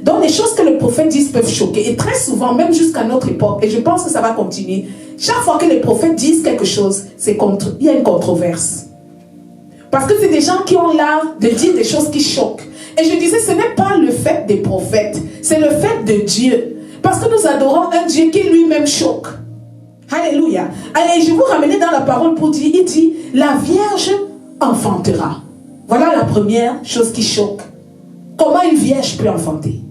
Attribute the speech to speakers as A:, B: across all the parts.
A: Donc les choses que les prophètes disent peuvent choquer. Et très souvent, même jusqu'à notre époque, et je pense que ça va continuer, chaque fois que les prophètes disent quelque chose, il y a une controverse. Parce que c'est des gens qui ont l'art de dire des choses qui choquent. Et je disais, ce n'est pas le fait des prophètes, c'est le fait de Dieu. Parce que nous adorons un Dieu qui lui-même choque. Alléluia. Allez, je vais vous ramener dans la parole pour dire, il dit, la Vierge enfantera. Voilà la première chose qui choque. Comment une vierge peut enfanter?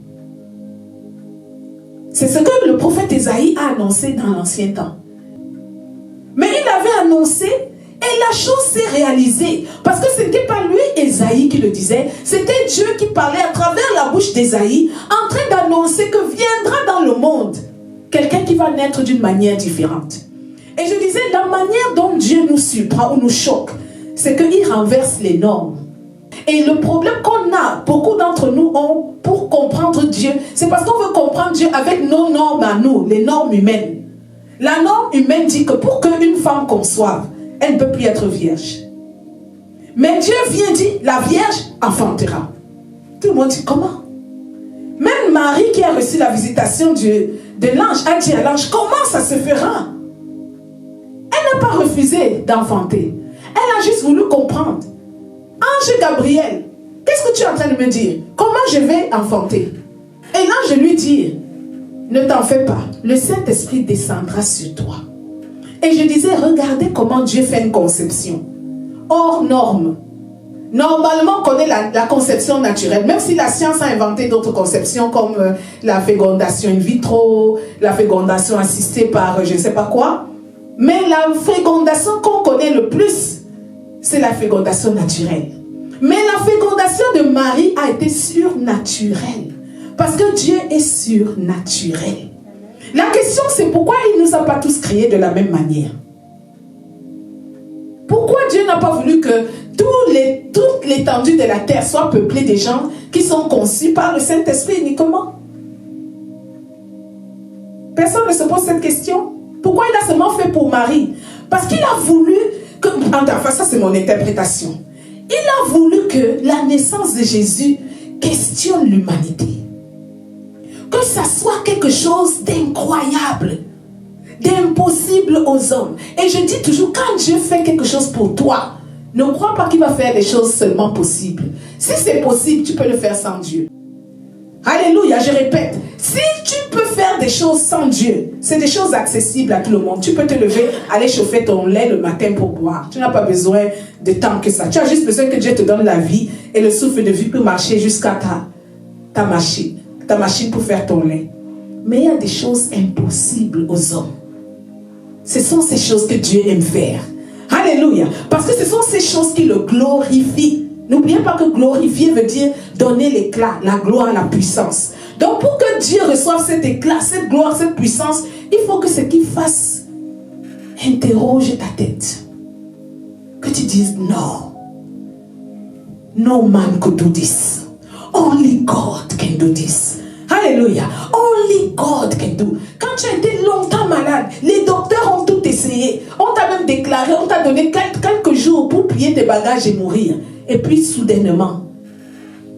A: C'est ce que le prophète Ésaïe a annoncé dans l'ancien temps. Mais il avait annoncé et la chose s'est réalisée. Parce que ce n'était pas lui, Ésaïe, qui le disait. C'était Dieu qui parlait à travers la bouche d'Ésaïe, en train d'annoncer que viendra dans le monde quelqu'un qui va naître d'une manière différente. Et je disais, la manière dont Dieu nous surprend ou nous choque, c'est qu'il renverse les normes. Et le problème qu'on a, beaucoup d'entre nous ont pour comprendre Dieu, c'est parce qu'on veut comprendre Dieu avec nos normes à nous, les normes humaines. La norme humaine dit que pour qu'une femme conçoive, elle ne peut plus être vierge. Mais Dieu vient dire, la vierge enfantera. Tout le monde dit, comment? Même Marie qui a reçu la visitation de l'ange a dit à l'ange, comment ça se fera? Elle n'a pas refusé d'enfanter. Elle a juste voulu comprendre. Ange Gabriel, qu'est-ce que tu es en train de me dire? Comment je vais enfanter? Et l'ange lui dit, ne t'en fais pas, le Saint-Esprit descendra sur toi. Et je disais, regardez comment Dieu fait une conception. Hors norme. Normalement, on connaît la conception naturelle, même si la science a inventé d'autres conceptions comme la fécondation in vitro, la fécondation assistée par je ne sais pas quoi. Mais la fécondation qu'on connaît le plus, c'est la fécondation naturelle. Mais la fécondation de Marie a été surnaturelle. Parce que Dieu est surnaturel. La question c'est pourquoi il ne nous a pas tous créés de la même manière? Pourquoi Dieu n'a pas voulu que toute l'étendue de la terre soit peuplée des gens qui sont conçus par le Saint-Esprit uniquement? Personne ne se pose cette question. Pourquoi il a seulement fait pour Marie? Parce qu'il a voulu que, enfin ça c'est mon interprétation, il a voulu que la naissance de Jésus questionne l'humanité. Que ça soit quelque chose d'incroyable, d'impossible aux hommes. Et je dis toujours, quand Dieu fait quelque chose pour toi, ne crois pas qu'il va faire des choses seulement possibles. Si c'est possible, tu peux le faire sans Dieu. Alléluia, je répète. Si tu peux faire des choses sans Dieu, c'est des choses accessibles à tout le monde. Tu peux te lever, aller chauffer ton lait le matin pour boire. Tu n'as pas besoin de tant que ça. Tu as juste besoin que Dieu te donne la vie et le souffle de vie peut marcher jusqu'à ta machine pour faire ton lait. Mais il y a des choses impossibles aux hommes. Ce sont ces choses que Dieu aime faire. Alléluia. Parce que ce sont ces choses qui le glorifient. N'oubliez pas que glorifier veut dire donner l'éclat, la gloire, la puissance. Donc pour que Dieu reçoive cet éclat, cette gloire, cette puissance, il faut que ce qu'il fasse interroge ta tête. Que tu dises non. No man could do this. Only God can do this. Alléluia. Only God can do. Quand tu as été longtemps malade, les docteurs ont tout essayé. On t'a même déclaré, on t'a donné quelques jours pour plier tes bagages et mourir. Et puis soudainement,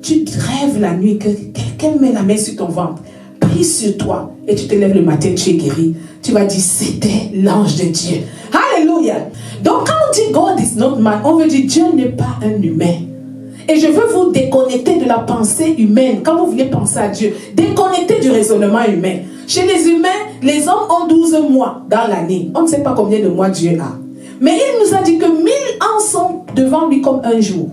A: tu rêves la nuit que quelqu'un met la main sur ton ventre, prie sur toi et tu te lèves le matin, tu es guéri. Tu vas dire, c'était l'ange de Dieu. Alléluia. Donc quand on dit God is not man, on veut dire Dieu n'est pas un humain. Et je veux vous déconnecter de la pensée humaine. Quand vous voulez penser à Dieu, déconnecter du raisonnement humain. Chez les humains, les hommes ont 12 mois dans l'année. On ne sait pas combien de mois Dieu a. Mais il nous a dit que 1000 ans sont devant lui comme un jour.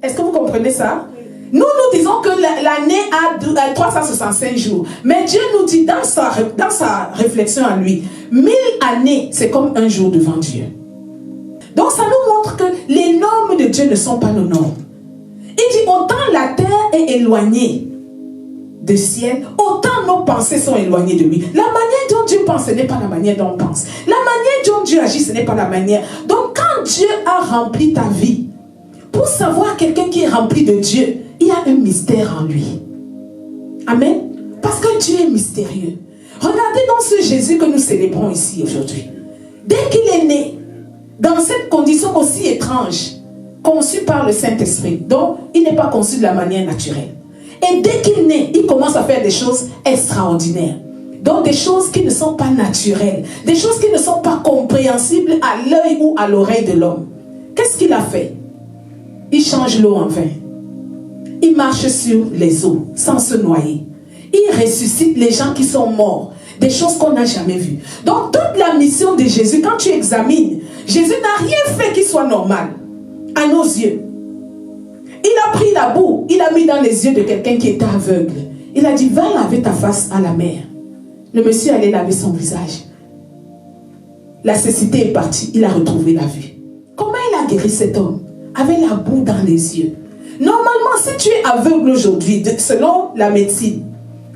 A: Est-ce que vous comprenez ça? Nous disons que l'année a 365 jours. Mais Dieu nous dit dans sa réflexion à lui, 1000 années, c'est comme un jour devant Dieu. Donc ça nous montre que les normes de Dieu ne sont pas nos normes. Il dit autant la terre est éloignée du ciel, autant nos pensées sont éloignées de lui. La manière dont Dieu pense, ce n'est pas la manière dont on pense. La manière dont Dieu agit, ce n'est pas la manière. Donc quand Dieu a rempli ta vie, pour savoir quelqu'un qui est rempli de Dieu, il y a un mystère en lui. Amen. Parce que Dieu est mystérieux. Regardez dans ce Jésus que nous célébrons ici aujourd'hui. Dès qu'il est né, dans cette condition aussi étrange, conçu par le Saint-Esprit. Donc, il n'est pas conçu de la manière naturelle. Et dès qu'il naît, il commence à faire des choses extraordinaires. Donc, des choses qui ne sont pas naturelles. Des choses qui ne sont pas compréhensibles à l'œil ou à l'oreille de l'homme. Qu'est-ce qu'il a fait? Il change l'eau en vin. Il marche sur les eaux sans se noyer. Il ressuscite les gens qui sont morts. Des choses qu'on n'a jamais vues. Donc, toute la mission de Jésus, quand tu examines, Jésus n'a rien fait qui soit normal à nos yeux. Il a pris la boue, il a mis dans les yeux de quelqu'un qui était aveugle. Il a dit, va laver ta face à la mer. Le monsieur allait laver son visage. La cécité est partie, il a retrouvé la vue. Comment il a guéri cet homme? Avec la boue dans les yeux. Normalement, si tu es aveugle aujourd'hui, selon la médecine,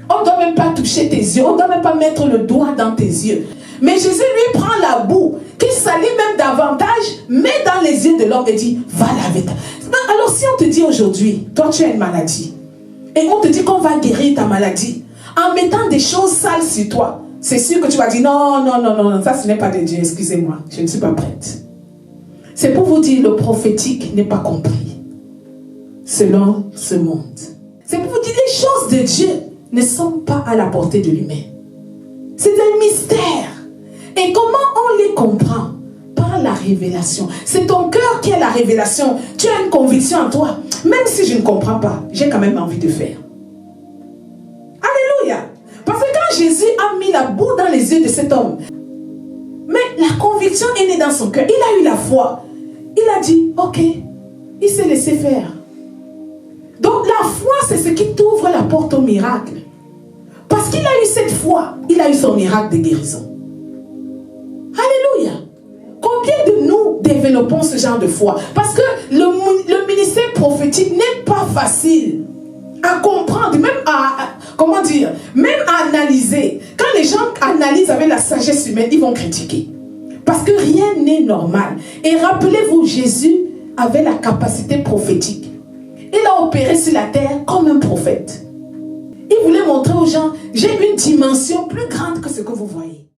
A: on ne doit même pas toucher tes yeux, on ne doit même pas mettre le doigt dans tes yeux. Mais Jésus lui prend la boue, qui salit même davantage, met dans les yeux de l'homme et dit, va laver ta... Alors si on te dit aujourd'hui, toi tu as une maladie, et on te dit qu'on va guérir ta maladie, en mettant des choses sales sur toi, c'est sûr que tu vas dire, non, ça ce n'est pas de Dieu, excusez-moi, je ne suis pas prête. C'est pour vous dire, le prophétique n'est pas compris, selon ce monde. C'est pour vous dire, les choses de Dieu ne sont pas à la portée de l'humain. C'est un mystère. Et comment on les comprend? Par la révélation. C'est ton cœur qui est la révélation. Tu as une conviction en toi. Même si je ne comprends pas, j'ai quand même envie de faire. Alléluia. Parce que quand Jésus a mis la boue dans les yeux de cet homme, mais la conviction est née dans son cœur. Il a eu la foi. Il a dit, ok, il s'est laissé faire. Donc la foi, c'est ce qui t'ouvre la porte au miracle. Parce qu'il a eu cette foi, il a eu son miracle de guérison. Alléluia. Combien de nous développons ce genre de foi? Parce que le ministère prophétique n'est pas facile à comprendre, même même à analyser. Quand les gens analysent avec la sagesse humaine, ils vont critiquer. Parce que rien n'est normal. Et rappelez-vous, Jésus avait la capacité prophétique. Il a opéré sur la terre comme un prophète. Il voulait montrer aux gens, j'ai une dimension plus grande que ce que vous voyez.